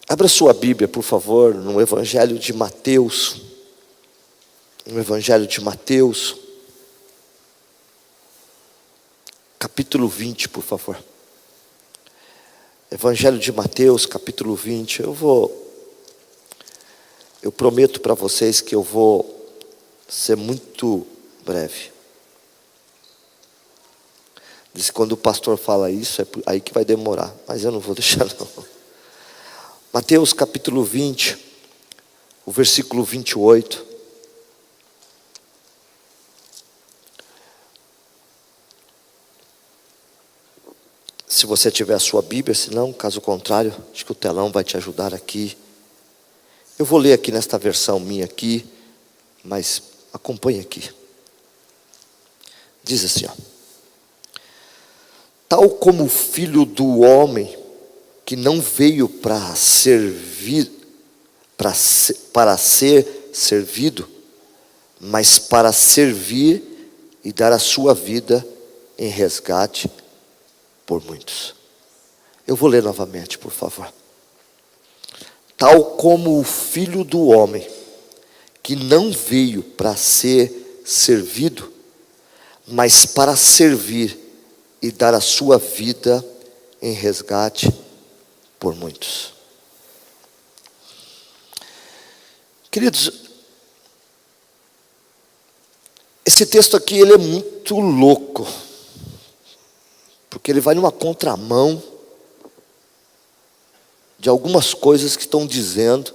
Abra sua Bíblia, por favor, no Evangelho de Mateus. No Evangelho de Mateus, capítulo 20, por favor. Evangelho de Mateus, capítulo 20. Eu prometo para vocês que eu vou ser muito breve. Diz que quando o pastor fala isso, é aí que vai demorar, mas eu não vou deixar não. Mateus capítulo 20, o versículo 28. Se você tiver a sua Bíblia, se não, caso contrário, acho que o telão vai te ajudar aqui. Eu vou ler aqui nesta versão minha aqui, mas acompanhe aqui. Diz assim, ó: tal como o Filho do Homem, que não veio para servir, para ser servido, mas para servir e dar a sua vida em resgate por muitos. Eu vou ler novamente, por favor. Tal como o Filho do Homem, que não veio para ser servido, mas para servir e dar a sua vida em resgate por muitos. Queridos, esse texto aqui ele é muito louco, porque ele vai numa contramão de algumas coisas que estão dizendo,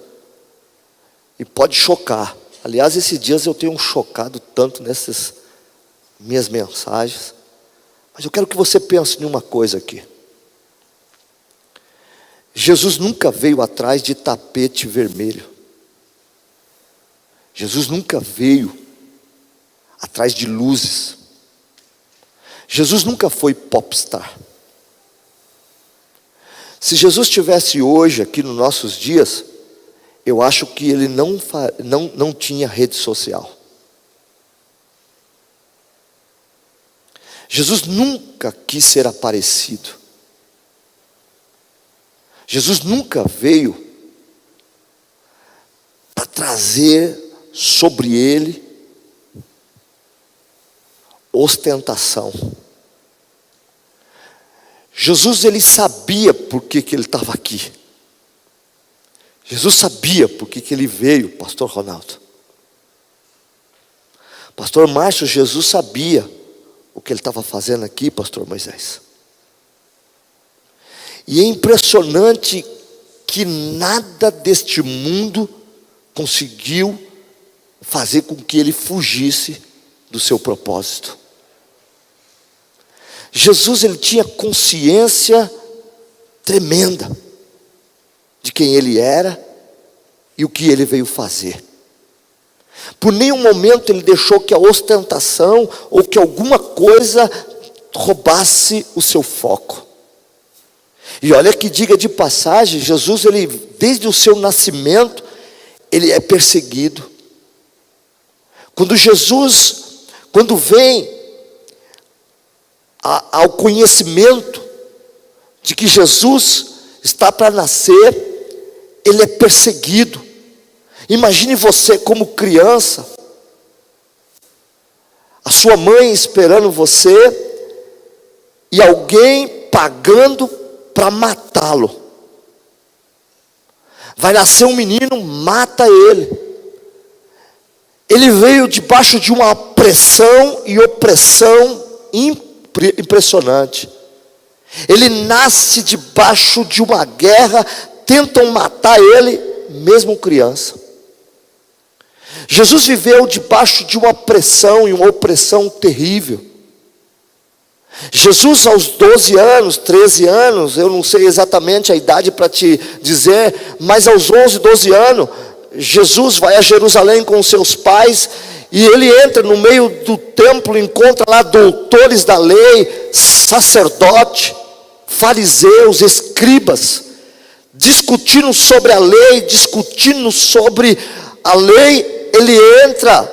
e pode chocar. Aliás, esses dias eu tenho chocado tanto nessas minhas mensagens, mas eu quero que você pense em uma coisa aqui. Jesus nunca veio atrás de tapete vermelho. Jesus nunca veio atrás de luzes. Jesus nunca foi popstar. Se Jesus estivesse hoje aqui nos nossos dias, eu acho que ele não tinha rede social. Jesus nunca quis ser aparecido. Jesus nunca veio para trazer sobre ele ostentação. Jesus, ele sabia por que ele estava aqui. Jesus sabia por que ele veio, pastor Ronaldo. Pastor Márcio, Jesus sabia o que ele estava fazendo aqui, pastor Moisés. E é impressionante que nada deste mundo conseguiu fazer com que ele fugisse do seu propósito. Jesus, ele tinha consciência tremenda de quem ele era e o que ele veio fazer. Por nenhum momento ele deixou que a ostentação ou que alguma coisa roubasse o seu foco. E olha que diga de passagem, Jesus, ele, desde o seu nascimento, ele é perseguido. Quando vem ao conhecimento de que Jesus está para nascer, ele é perseguido. Imagine você como criança, a sua mãe esperando você e alguém pagando para matá-lo. Vai nascer um menino, mata ele. Ele veio debaixo de uma pressão e opressão impressionante. Ele nasce debaixo de uma guerra, tentam matar ele, mesmo criança. Jesus viveu debaixo de uma pressão e uma opressão terrível. Jesus aos 12 anos, 13 anos, eu não sei exatamente a idade para te dizer, mas aos 11, 12 anos, Jesus vai a Jerusalém com seus pais, e ele entra no meio do templo, encontra lá doutores da lei, sacerdote, fariseus, escribas, discutindo sobre a lei, ele entra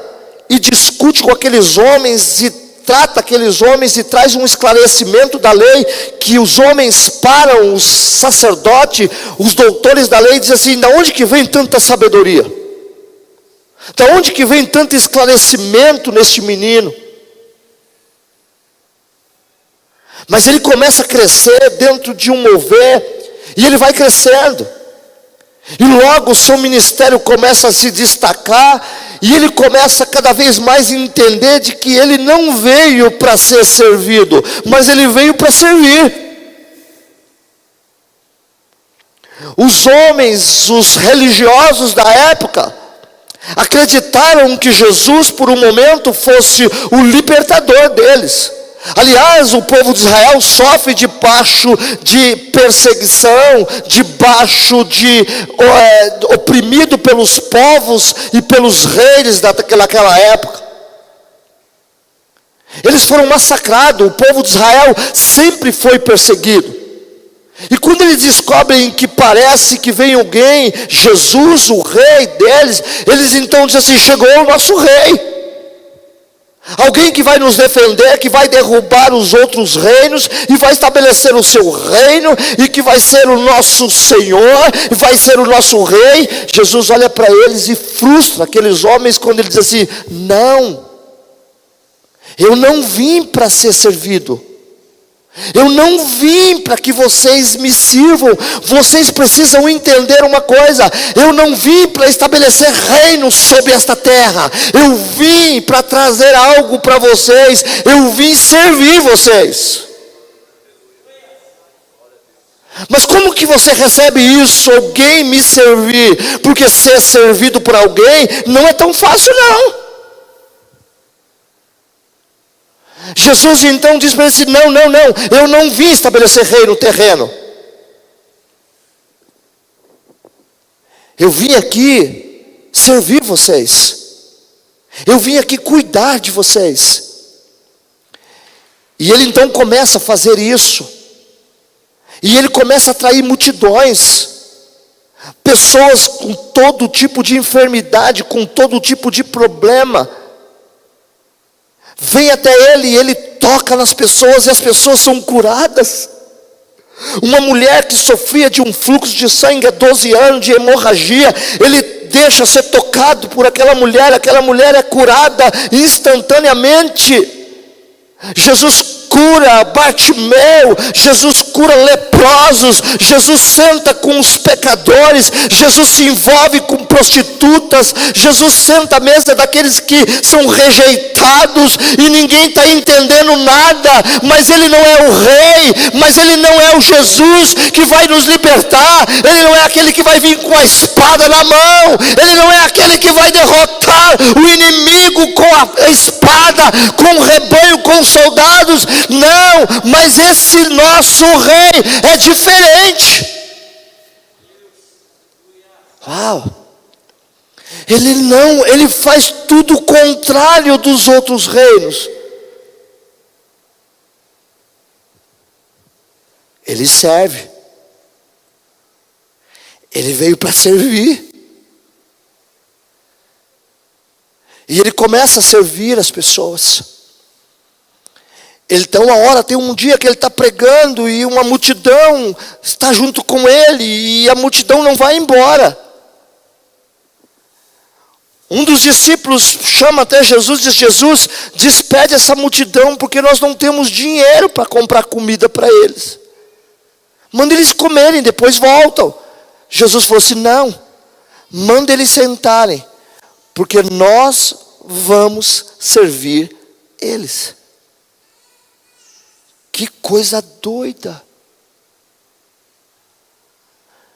e discute com aqueles homens e trata aqueles homens e traz um esclarecimento da lei, que os homens param, os sacerdotes, os doutores da lei, dizem assim: da onde que vem tanta sabedoria? Da onde que vem tanto esclarecimento neste menino? Mas ele começa a crescer dentro de um mover, e ele vai crescendo, e logo o seu ministério começa a se destacar, e ele começa cada vez mais a entender de que ele não veio para ser servido, mas ele veio para servir. Os homens, os religiosos da época, acreditaram que Jesus por um momento fosse o libertador deles. Aliás, o povo de Israel sofre debaixo de perseguição, debaixo de oprimido pelos povos e pelos reis daquela época. Eles foram massacrados, o povo de Israel sempre foi perseguido. E quando eles descobrem que parece que vem alguém, Jesus, o rei deles, eles então dizem assim: chegou o nosso rei. Alguém que vai nos defender, que vai derrubar os outros reinos e vai estabelecer o seu reino, e que vai ser o nosso Senhor, e vai ser o nosso rei. Jesus olha para eles e frustra aqueles homens quando ele diz assim: não, eu não vim para ser servido. Eu não vim para que vocês me sirvam. Vocês precisam entender uma coisa: eu não vim para estabelecer reino sobre esta terra. Eu vim para trazer algo para vocês. Eu vim servir vocês. Mas como que você recebe isso? Alguém me servir? Porque ser servido por alguém não é tão fácil, não. Jesus então diz para ele assim: não, eu não vim estabelecer reino terreno. Eu vim aqui servir vocês. Eu vim aqui cuidar de vocês. E ele então começa a fazer isso. E ele começa a atrair multidões. Pessoas com todo tipo de enfermidade, com todo tipo de problema, vem até ele, e ele toca nas pessoas, e as pessoas são curadas. Uma mulher que sofria de um fluxo de sangue há 12 anos, de hemorragia, ele deixa ser tocado por aquela mulher é curada instantaneamente. Jesus cura Bartimeu, Jesus cura leprosos, Jesus senta com os pecadores, Jesus se envolve com prostitutas, Jesus senta à mesa daqueles que são rejeitados e ninguém está entendendo nada. Mas ele não é o rei, mas ele não é o Jesus que vai nos libertar. Ele não é aquele que vai vir com a espada na mão, ele não é aquele que vai derrotar o inimigo com a espada, com o rebanho, com os soldados. Não, mas esse nosso rei é diferente. Uau! Ele faz tudo o contrário dos outros reinos. Ele serve. Ele veio para servir. E ele começa a servir as pessoas. Então tem um dia que ele está pregando e uma multidão está junto com ele, e a multidão não vai embora. Um dos discípulos chama até Jesus e diz: Jesus, despede essa multidão, porque nós não temos dinheiro para comprar comida para eles. Manda eles comerem, depois voltam. Jesus falou assim: não, manda eles sentarem, porque nós vamos servir eles. Que coisa doida.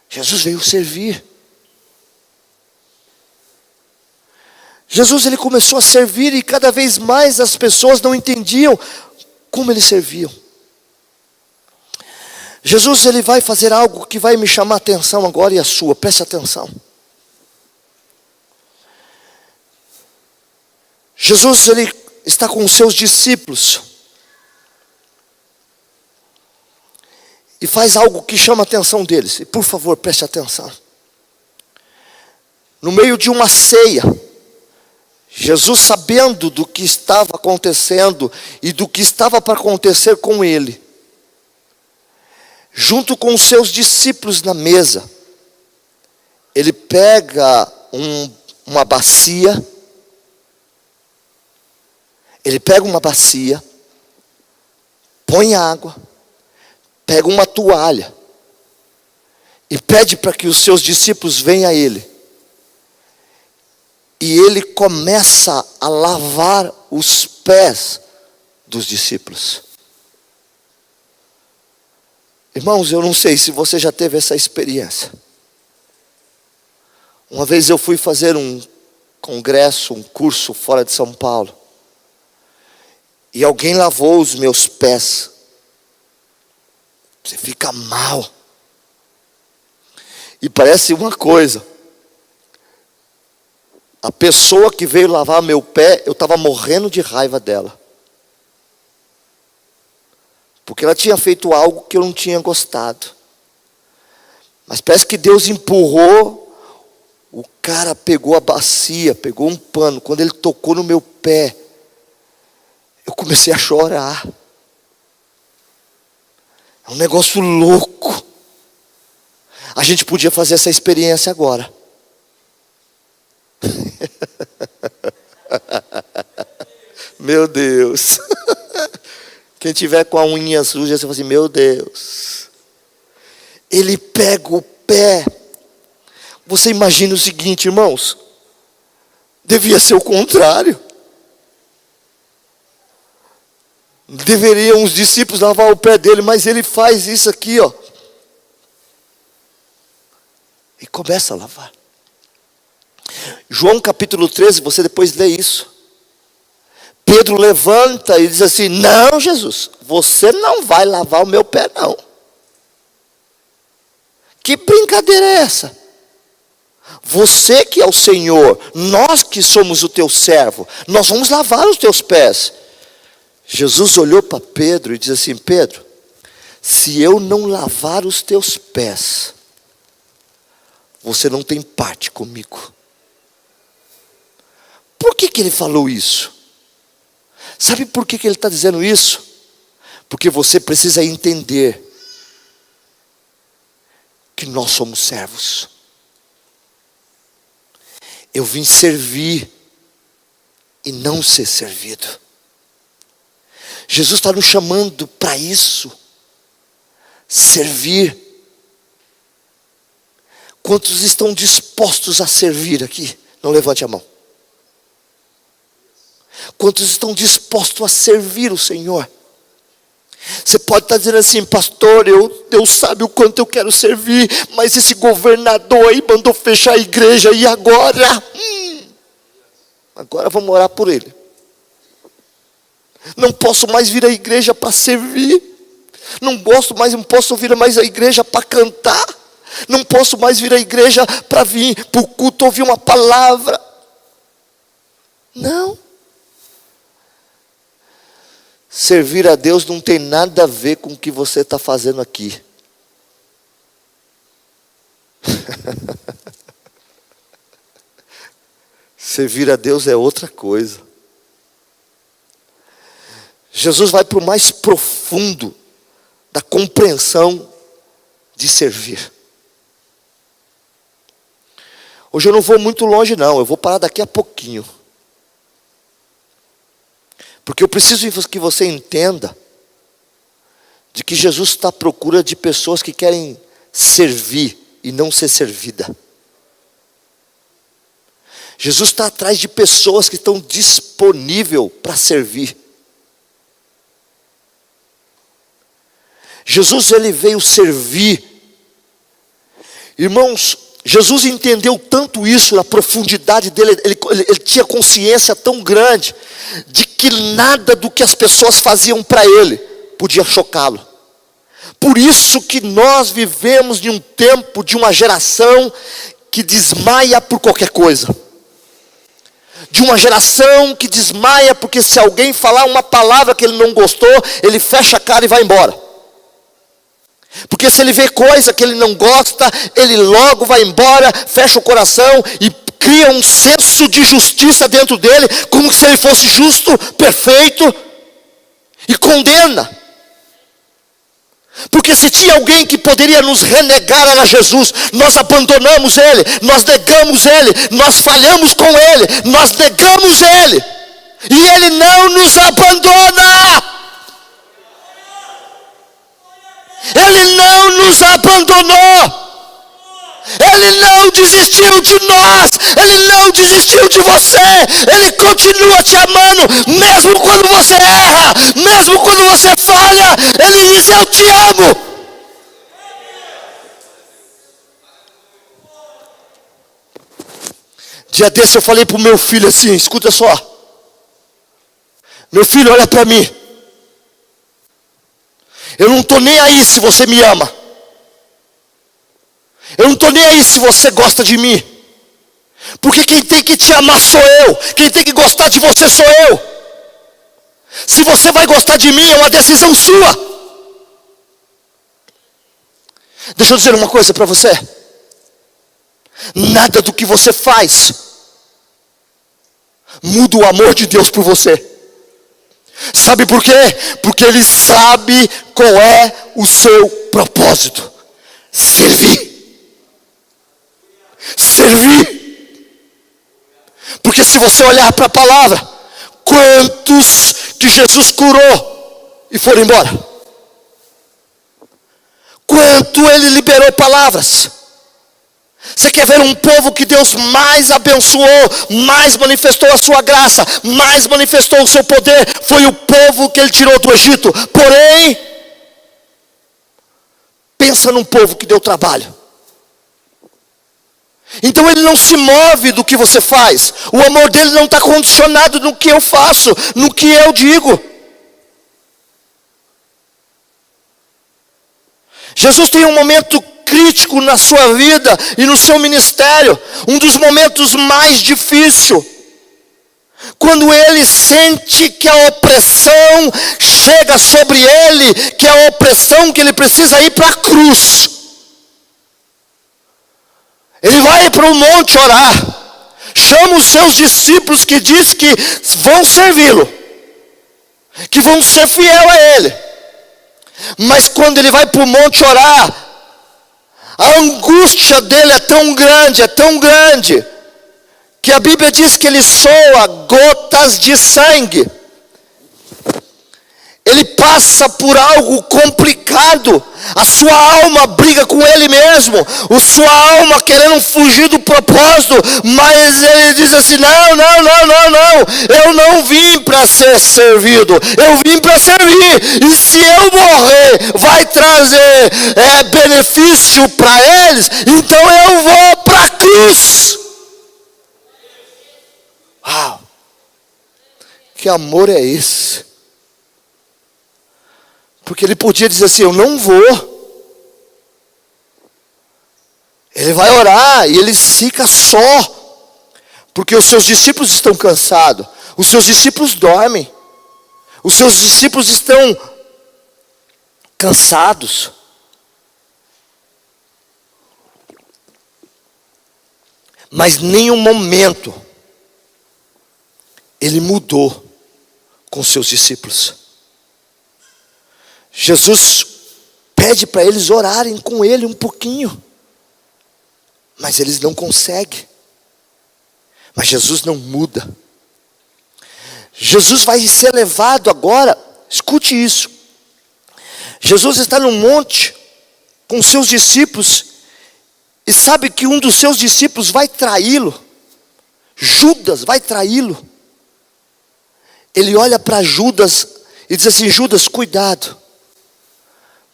Jesus veio servir. Jesus, ele começou a servir, e cada vez mais as pessoas não entendiam como ele servia. Jesus, ele vai fazer algo que vai me chamar a atenção agora, e a sua, preste atenção. Jesus, ele está com os seus discípulos, e faz algo que chama a atenção deles. E por favor, preste atenção. No meio de uma ceia, Jesus, sabendo do que estava acontecendo e do que estava para acontecer com ele, junto com os seus discípulos na mesa, ele pega uma bacia, põe água, pega uma toalha e pede para que os seus discípulos venham a ele. E ele começa a lavar os pés dos discípulos. Irmãos, eu não sei se você já teve essa experiência. Uma vez eu fui fazer um congresso, um curso fora de São Paulo. E alguém lavou os meus pés. Você fica mal. E parece uma coisa. A pessoa que veio lavar meu pé, eu estava morrendo de raiva dela. Porque ela tinha feito algo que eu não tinha gostado. Mas parece que Deus empurrou. O cara pegou a bacia, pegou um pano. Quando ele tocou no meu pé, eu comecei a chorar. É um negócio louco. A gente podia fazer essa experiência agora. Meu Deus. Quem tiver com a unha suja, você fala assim, meu Deus. Ele pega o pé. Você imagina o seguinte, irmãos. Devia ser o contrário. Deveriam os discípulos lavar o pé dele, mas ele faz isso aqui, ó. E começa a lavar. João capítulo 13, você depois lê isso. Pedro levanta e diz assim, não, Jesus, você não vai lavar o meu pé não. Que brincadeira é essa? Você que é o Senhor, nós que somos o teu servo, nós vamos lavar os teus pés. Jesus olhou para Pedro e disse assim, Pedro, se eu não lavar os teus pés, você não tem parte comigo. Por que ele falou isso? Sabe por que ele está dizendo isso? Porque você precisa entender que nós somos servos. Eu vim servir e não ser servido. Jesus está nos chamando para isso. Servir. Quantos estão dispostos a servir aqui? Não levante a mão. Quantos estão dispostos a servir o Senhor? Você pode estar dizendo assim, pastor, Deus sabe o quanto eu quero servir, mas esse governador aí mandou fechar a igreja, e agora? Agora vamos orar por ele. Não posso mais vir à igreja para servir. Não posso vir mais à igreja para cantar. Não posso mais vir à igreja para vir para o culto ouvir uma palavra. Não. Servir a Deus não tem nada a ver com o que você está fazendo aqui. Servir a Deus é outra coisa. Jesus vai para o mais profundo da compreensão de servir. Hoje eu não vou muito longe não, eu vou parar daqui a pouquinho. Porque eu preciso que você entenda de que Jesus está à procura de pessoas que querem servir e não ser servida. Jesus está atrás de pessoas que estão disponíveis para servir. Jesus, ele veio servir. Irmãos, Jesus entendeu tanto isso, na profundidade dele, ele tinha consciência tão grande, de que nada do que as pessoas faziam para ele, podia chocá-lo. Por isso que nós vivemos em um tempo, de uma geração, que desmaia por qualquer coisa. De uma geração que desmaia, porque se alguém falar uma palavra que ele não gostou, ele fecha a cara e vai embora. Porque se ele vê coisa que ele não gosta, ele logo vai embora, fecha o coração e cria um senso de justiça dentro dele, como se ele fosse justo, perfeito, e condena. Porque se tinha alguém que poderia nos renegar, era Jesus. Nós abandonamos Ele, nós negamos Ele, nós falhamos com Ele, nós negamos Ele, e Ele não nos abandona. Ele não nos abandonou. Ele não desistiu de nós. Ele não desistiu de você. Ele continua te amando, mesmo quando você erra, mesmo quando você falha. Ele diz: eu te amo. Dia desse eu falei para o meu filho assim: escuta só, meu filho, olha para mim. Eu não estou nem aí se você me ama. Eu não estou nem aí se você gosta de mim. Porque quem tem que te amar sou eu. Quem tem que gostar de você sou eu. Se você vai gostar de mim, é uma decisão sua. Deixa eu dizer uma coisa para você. Nada do que você faz muda o amor de Deus por você. Sabe por quê? Porque Ele sabe qual é o seu propósito. Servir. Servir. Porque se você olhar para a palavra, quantos que Jesus curou e foram embora? Quanto Ele liberou palavras? Você quer ver um povo que Deus mais abençoou, mais manifestou a sua graça, mais manifestou o seu poder? Foi o povo que Ele tirou do Egito. Porém, pensa num povo que deu trabalho. Então Ele não se move do que você faz. O amor dele não está condicionado no que eu faço, no que eu digo. Jesus tem um momento crítico na sua vida e no seu ministério, um dos momentos mais difíceis, quando ele sente que a opressão chega sobre ele, que é a opressão que ele precisa ir para a cruz. Ele vai para o monte orar, chama os seus discípulos, que diz que vão servi-lo, que vão ser fiel a ele. Mas quando ele vai para o monte orar, a angústia dele é tão grande, que a Bíblia diz que ele soa gotas de sangue. Ele passa por algo complicado. A sua alma briga com ele mesmo. A sua alma querendo fugir do propósito. Mas ele diz assim: não. Eu não vim para ser servido. Eu vim para servir. E se eu morrer, vai trazer benefício para eles. Então eu vou para a cruz. Uau! Que amor é esse? Porque ele podia dizer assim: eu não vou. Ele vai orar e ele fica só. Porque os seus discípulos estão cansados. Os seus discípulos dormem. Os seus discípulos estão cansados. Mas nenhum momento ele mudou com seus discípulos. Jesus pede para eles orarem com ele um pouquinho, mas eles não conseguem. Mas Jesus não muda. Jesus vai ser levado agora, escute isso. Jesus está no monte com seus discípulos, e sabe que um dos seus discípulos vai traí-lo. Judas vai traí-lo. Ele olha para Judas e diz assim: Judas, cuidado,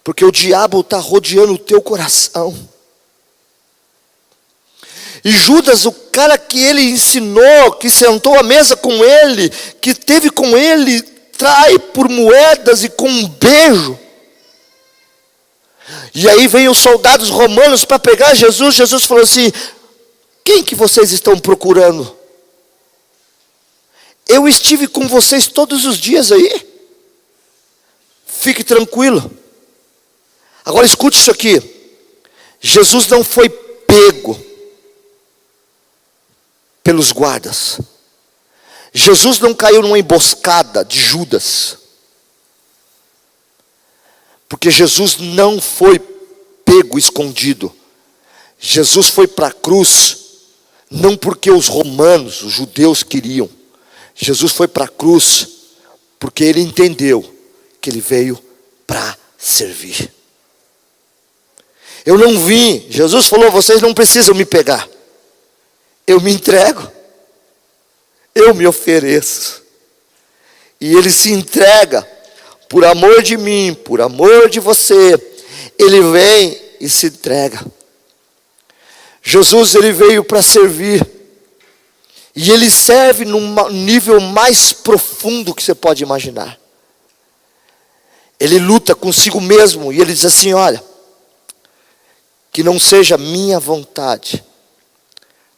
porque o diabo está rodeando o teu coração. E Judas, o cara que ele ensinou, que sentou à mesa com ele, que teve com ele, trai por moedas e com um beijo. E aí vem os soldados romanos para pegar Jesus. Jesus falou assim: quem que vocês estão procurando? Eu estive com vocês todos os dias aí. Fique tranquilo. Agora escute isso aqui. Jesus não foi pego pelos guardas. Jesus não caiu numa emboscada de Judas. Porque Jesus não foi pego escondido. Jesus foi para a cruz, não porque os romanos, os judeus queriam. Jesus foi para a cruz, porque ele entendeu que ele veio para servir. Eu não vim, Jesus falou, vocês não precisam me pegar. Eu me entrego. Eu me ofereço. E ele se entrega, por amor de mim, por amor de você. Ele vem e se entrega. Jesus, ele veio para servir. E ele serve num nível mais profundo que você pode imaginar. Ele luta consigo mesmo e ele diz assim, olha, que não seja minha vontade,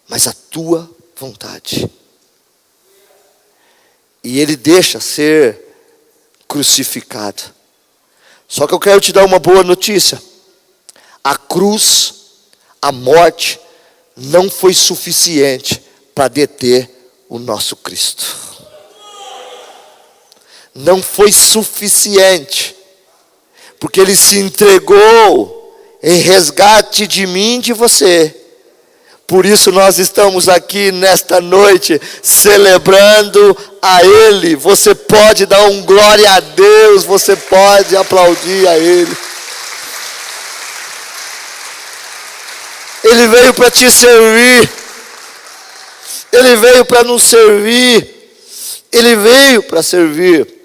mas a tua vontade. E ele deixa ser crucificado. Só que eu quero te dar uma boa notícia. A cruz, a morte, não foi suficiente para deter o nosso Cristo. Não foi suficiente, porque ele se entregou em resgate de mim e de você. Por isso nós estamos aqui nesta noite celebrando a Ele. Você pode dar um glória a Deus, você pode aplaudir a Ele. Ele veio para te servir. Ele veio para nos servir. Ele veio para servir.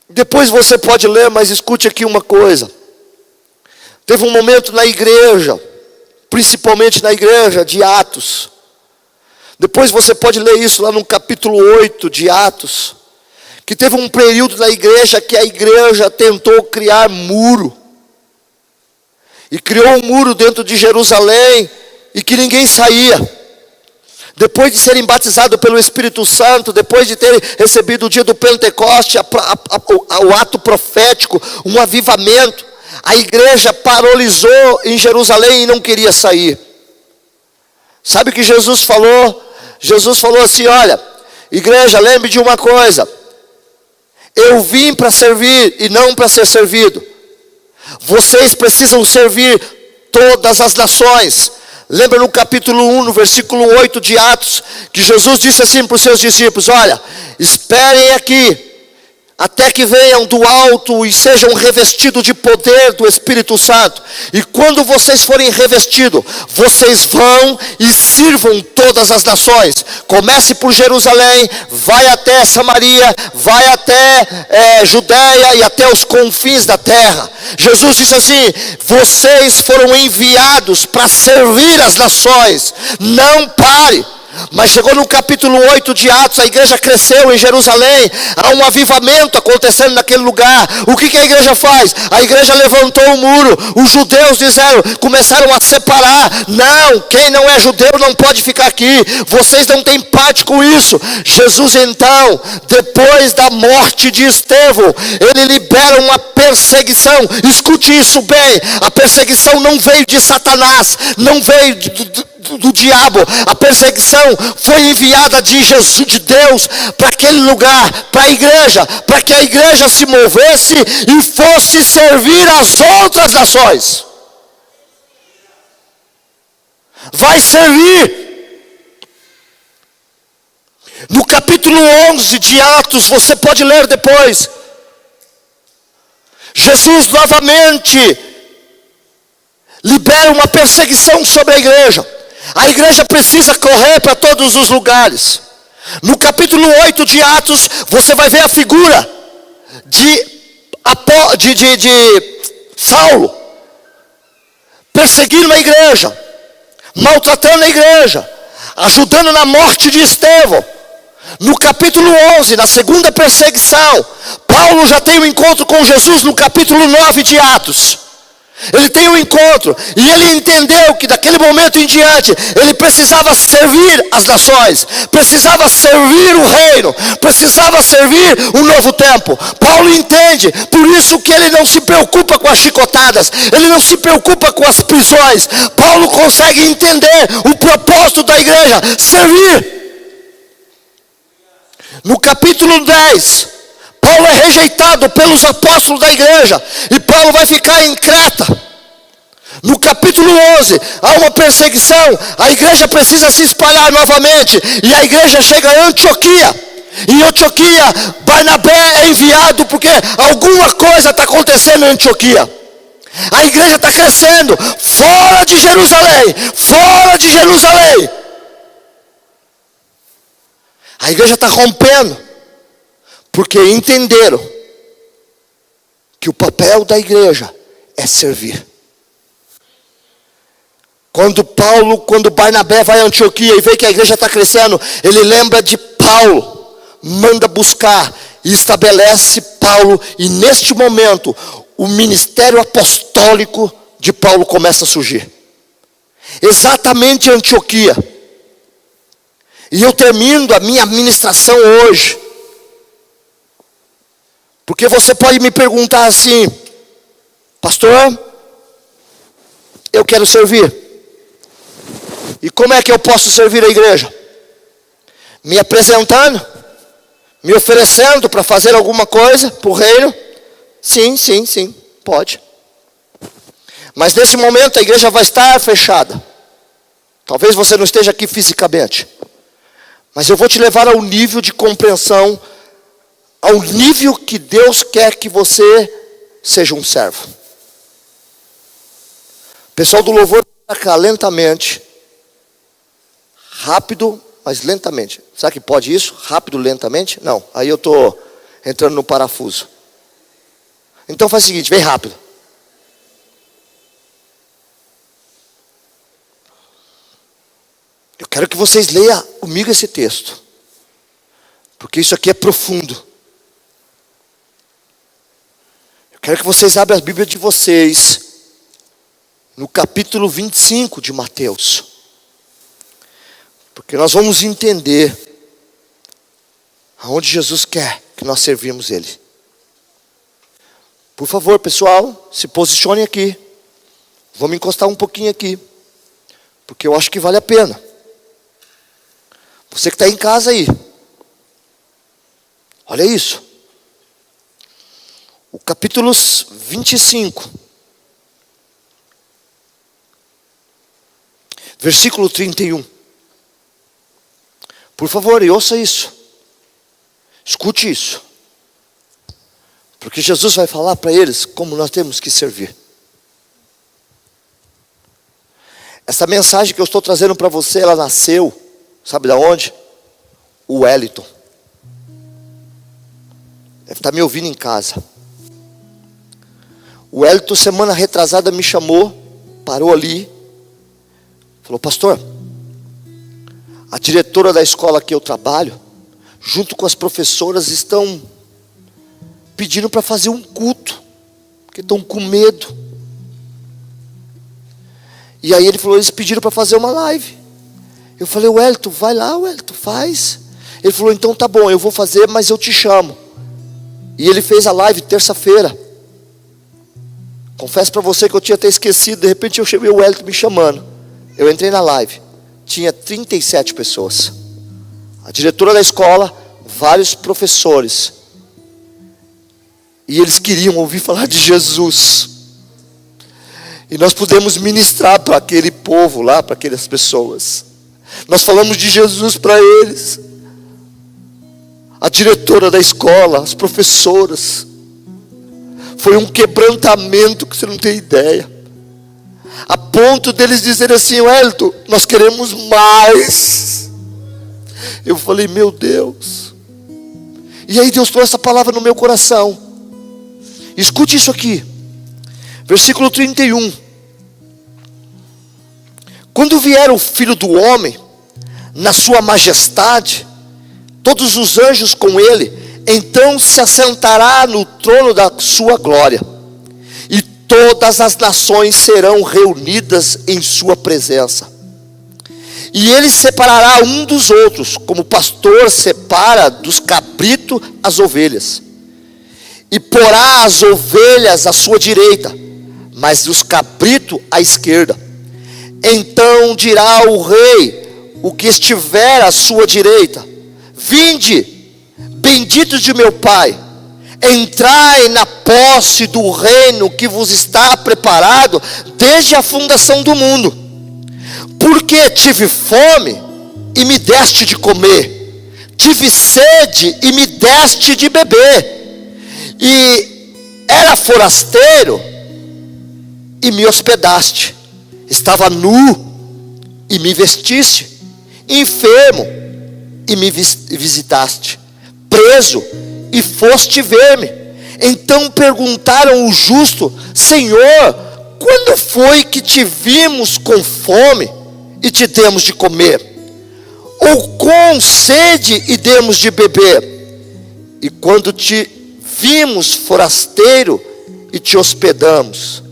Depois você pode ler, mas escute aqui uma coisa. Teve um momento na igreja, principalmente na igreja de Atos. Depois você pode ler isso lá no capítulo 8 de Atos. Que teve um período na igreja que a igreja tentou criar muro. E criou um muro dentro de Jerusalém e que ninguém saía. Depois de serem batizados pelo Espírito Santo, depois de terem recebido o dia do Pentecoste, o ato profético, um avivamento, a igreja paralisou em Jerusalém e não queria sair. Sabe o que Jesus falou? Jesus falou assim, olha, igreja, lembre de uma coisa. Eu vim para servir e não para ser servido. Vocês precisam servir todas as nações. Lembra no capítulo 1, no versículo 8 de Atos, que Jesus disse assim para os seus discípulos, olha, esperem aqui, até que venham do alto e sejam revestidos de poder do Espírito Santo. E quando vocês forem revestidos, vocês vão e sirvam todas as nações. Comece por Jerusalém, vai até Samaria, vai até Judeia e até os confins da terra. Jesus disse assim, vocês foram enviados para servir as nações. Não pare. Mas chegou no capítulo 8 de Atos, a igreja cresceu em Jerusalém, há um avivamento acontecendo naquele lugar. O que a igreja faz? A igreja levantou o muro, os judeus começaram a separar. Não, quem não é judeu não pode ficar aqui, vocês não têm parte com isso. Jesus então, depois da morte de Estevão, ele libera uma perseguição. Escute isso bem, a perseguição não veio de Satanás, não veio do diabo. A perseguição foi enviada de Jesus, de Deus, para aquele lugar, para a igreja, para que a igreja se movesse e fosse servir as outras nações. Vai servir. No capítulo 11 de Atos, você pode ler depois, Jesus novamente libera uma perseguição sobre a igreja. A igreja precisa correr para todos os lugares. No capítulo 8 de Atos, você vai ver a figura de Saulo, perseguindo a igreja, maltratando a igreja, ajudando na morte de Estevão. No capítulo 11, na segunda perseguição, Paulo já tem um encontro com Jesus no capítulo 9 de Atos. Ele tem um encontro, e ele entendeu que daquele momento em diante, ele precisava servir as nações, precisava servir o reino, precisava servir um novo tempo. Paulo entende, por isso que ele não se preocupa com as chicotadas, ele não se preocupa com as prisões. Paulo consegue entender o propósito da igreja: servir. No capítulo 10, Paulo é rejeitado pelos apóstolos da igreja, e Paulo vai ficar em Creta. No capítulo 11, há uma perseguição, a igreja precisa se espalhar novamente, e a igreja chega a Antioquia. Em Antioquia, Barnabé é enviado, porque alguma coisa está acontecendo em Antioquia. A igreja está crescendo, fora de Jerusalém, fora de Jerusalém. A igreja está rompendo, porque entenderam que o papel da igreja é servir. Quando Barnabé vai a Antioquia e vê que a igreja está crescendo, ele lembra de Paulo, manda buscar e estabelece Paulo, e neste momento o ministério apostólico de Paulo começa a surgir. Exatamente em Antioquia. E eu termino a minha ministração hoje, porque você pode me perguntar assim: pastor, eu quero servir. E como é que eu posso servir a igreja? Me apresentando? Me oferecendo para fazer alguma coisa para o reino? Sim, pode. Mas nesse momento a igreja vai estar fechada. Talvez você não esteja aqui fisicamente, mas eu vou te levar ao nível de compreensão, ao nível que Deus quer que você seja um servo. Pessoal do louvor, para cá lentamente. Rápido, mas lentamente. Será que pode isso? Rápido, lentamente? Não, aí eu estou entrando no parafuso. Então faz o seguinte, vem rápido. Eu quero que vocês leiam comigo esse texto, porque isso aqui é profundo. Eu quero que vocês abram a Bíblia de vocês no capítulo 25 de Mateus, porque nós vamos entender aonde Jesus quer que nós servimos Ele. Por favor, pessoal, se posicionem aqui. Vou me encostar um pouquinho aqui, porque eu acho que vale a pena. Você que está em casa aí, olha isso. O capítulo 25, versículo 31. Por favor, e ouça isso. Escute isso. Porque Jesus vai falar para eles como nós temos que servir. Essa mensagem que eu estou trazendo para você, ela nasceu, sabe de onde? O Wellington. Deve estar me ouvindo em casa. O Wellington, semana retrasada, me chamou, parou ali, falou: pastor, a diretora da escola que eu trabalho, junto com as professoras, estão pedindo para fazer um culto, porque estão com medo. E aí ele falou, eles pediram para fazer uma live. Eu falei, Wellington, vai lá, Wellington, faz. Ele falou, então tá bom, eu vou fazer, mas eu te chamo. E ele fez a live terça-feira. Confesso para você que eu tinha até esquecido, de repente eu chamei o Wellington me chamando. Eu entrei na live, tinha 37 pessoas. A diretora da escola, vários professores. E eles queriam ouvir falar de Jesus. E nós pudemos ministrar para aquele povo lá, para aquelas pessoas. Nós falamos de Jesus para eles. A diretora da escola, as professoras. Foi um quebrantamento que você não tem ideia. A ponto deles dizerem assim, Wellington, nós queremos mais. Eu falei, meu Deus. E aí Deus trouxe essa palavra no meu coração. Escute isso aqui. Versículo 31. Quando vier o Filho do Homem, na sua majestade, todos os anjos com ele, então se assentará no trono da sua glória. E todas as nações serão reunidas em sua presença. E ele separará um dos outros, como o pastor separa dos cabritos as ovelhas. E porá as ovelhas à sua direita, mas dos cabritos à esquerda. Então dirá o rei, o que estiver à sua direita: vinde, benditos de meu Pai, entrai na posse do reino que vos está preparado desde a fundação do mundo. Porque tive fome e me deste de comer, tive sede e me deste de beber, e era forasteiro e me hospedaste, estava nu e me vestiste, enfermo e me visitaste, preso e foste ver-me. Então perguntaram o justo: Senhor, quando foi que te vimos com fome e te demos de comer, ou com sede e demos de beber? E quando te vimos forasteiro e te hospedamos,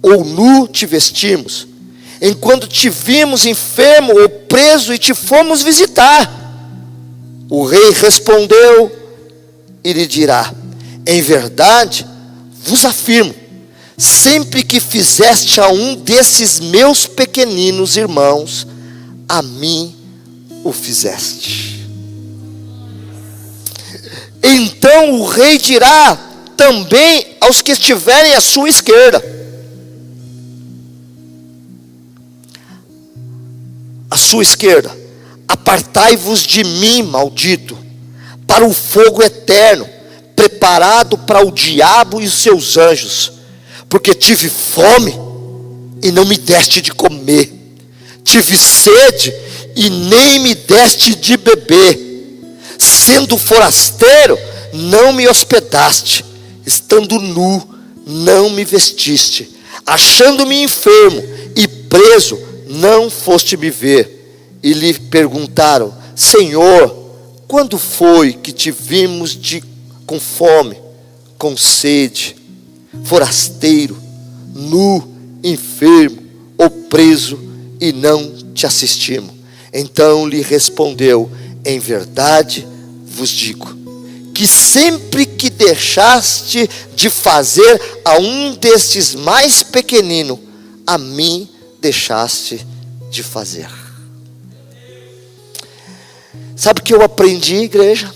ou nu te vestimos? Enquanto te vimos enfermo ou preso e te fomos visitar? O rei respondeu e lhe dirá: em verdade vos afirmo, sempre que fizeste a um desses meus pequeninos irmãos, a mim o fizeste. Então o rei dirá também aos que estiverem à sua esquerda: à sua esquerda, apartai-vos de mim, maldito, para o fogo eterno, preparado para o diabo e os seus anjos. Porque tive fome e não me deste de comer, tive sede e nem me deste de beber, sendo forasteiro não me hospedaste, estando nu não me vestiste, achando-me enfermo e preso não foste me ver. E lhe perguntaram: Senhor, quando foi que te vimos com fome, com sede, forasteiro, nu, enfermo ou preso, e não te assistimos? Então lhe respondeu: em verdade vos digo, que sempre que deixaste de fazer a um destes mais pequeninos, a mim deixaste de fazer. Sabe o que eu aprendi, igreja?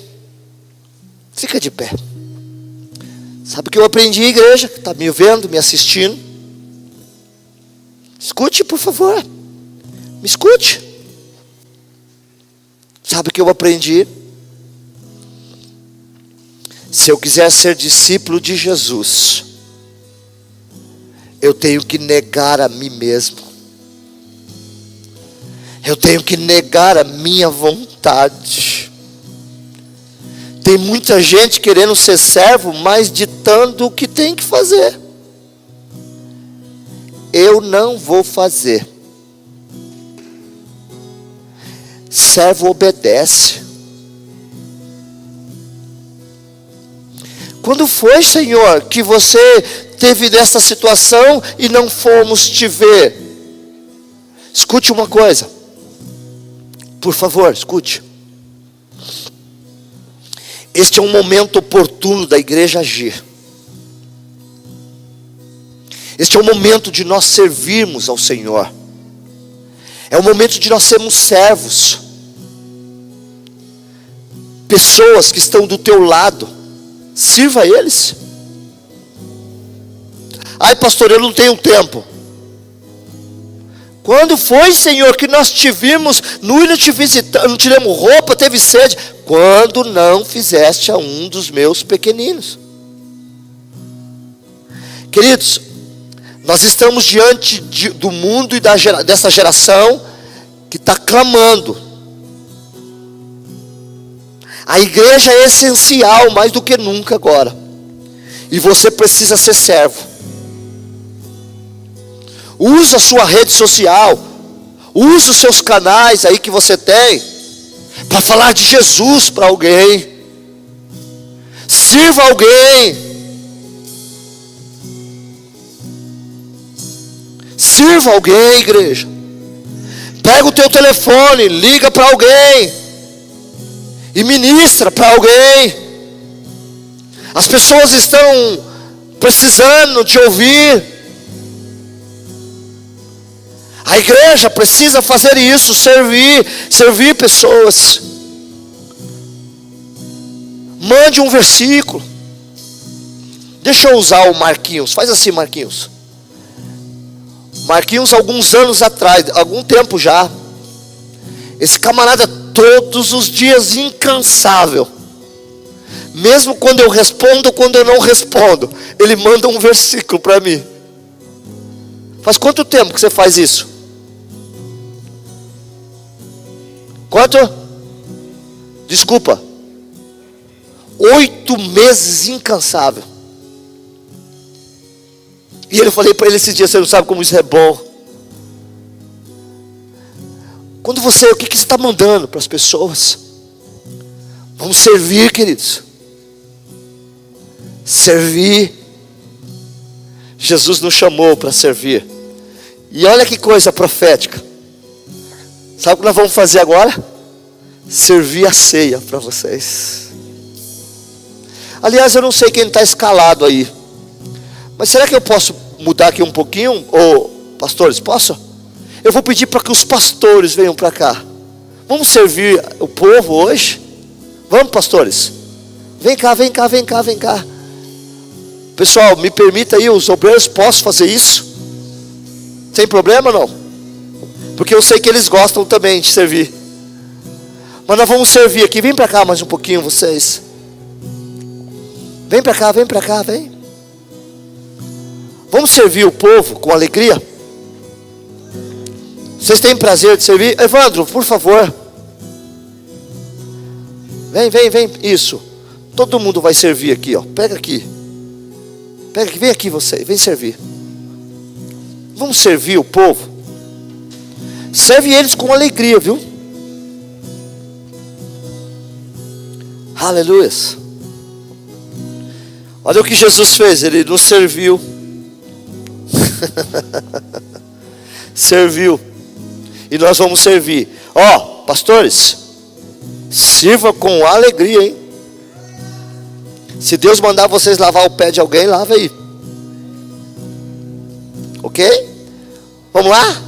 Fica de pé. Sabe o que eu aprendi, igreja, que está me vendo, me assistindo? Escute, por favor. Me escute. Sabe o que eu aprendi? Se eu quiser ser discípulo de Jesus, eu tenho que negar a mim mesmo. Eu tenho que negar a minha vontade. Tem muita gente querendo ser servo, mas ditando o que tem que fazer. Eu não vou fazer. Servo obedece. Quando foi, Senhor, que você teve nessa situação e não fomos te ver? Escute uma coisa. Por favor, escute. Este é um momento oportuno da igreja agir. Este é o momento de nós servirmos ao Senhor. É o momento de nós sermos servos. Pessoas que estão do teu lado, sirva a eles. Ai, pastor, eu não tenho tempo. Quando foi, Senhor, que nós te vimos nu e não te visitamos, não te demos roupa, teve sede? Quando não fizeste a um dos meus pequeninos. Queridos, nós estamos diante do mundo e dessa geração que está clamando. A igreja é essencial mais do que nunca agora. E você precisa ser servo. Usa a sua rede social, usa os seus canais aí que você tem, para falar de Jesus para alguém. Sirva alguém. Sirva alguém, igreja. Pega o teu telefone, liga para alguém e ministra para alguém. As pessoas estão precisando te ouvir. A igreja precisa fazer isso, servir pessoas. Mande um versículo. Deixa eu usar o Marquinhos. Faz assim, Marquinhos. Marquinhos, alguns anos atrás, algum tempo já, esse camarada todos os dias incansável, mesmo quando eu respondo, quando eu não respondo, ele manda um versículo para mim. Faz quanto tempo que você faz isso? Quanto? Desculpa. 8 meses incansável. E eu falei para ele esse dia, você não sabe como isso é bom. O que você está mandando para as pessoas? Vamos servir, queridos. Servir. Jesus nos chamou para servir. E olha que coisa profética. Sabe o que nós vamos fazer agora? Servir a ceia para vocês. Aliás, eu não sei quem está escalado aí, mas será que eu posso mudar aqui um pouquinho? Ô, pastores, posso? Eu vou pedir para que os pastores venham para cá. Vamos servir o povo hoje? Vamos, pastores? Vem cá, vem cá, vem cá, vem cá. Pessoal, me permita aí, os obreiros, posso fazer isso? Sem problema não? Porque eu sei que eles gostam também de servir. Mas nós vamos servir aqui. Vem para cá mais um pouquinho, vocês. Vem para cá, vem. Vamos servir o povo com alegria? Vocês têm prazer de servir? Evandro, por favor. Vem. Isso. Todo mundo vai servir aqui, ó. Pega aqui. Vem aqui você. Vem servir. Vamos servir o povo. Serve eles com alegria, viu? Aleluia. Olha o que Jesus fez. Ele nos serviu. Serviu. E nós vamos servir. Ó, pastores, sirva com alegria, hein? Se Deus mandar vocês lavar o pé de alguém, lava aí. Ok? Vamos lá?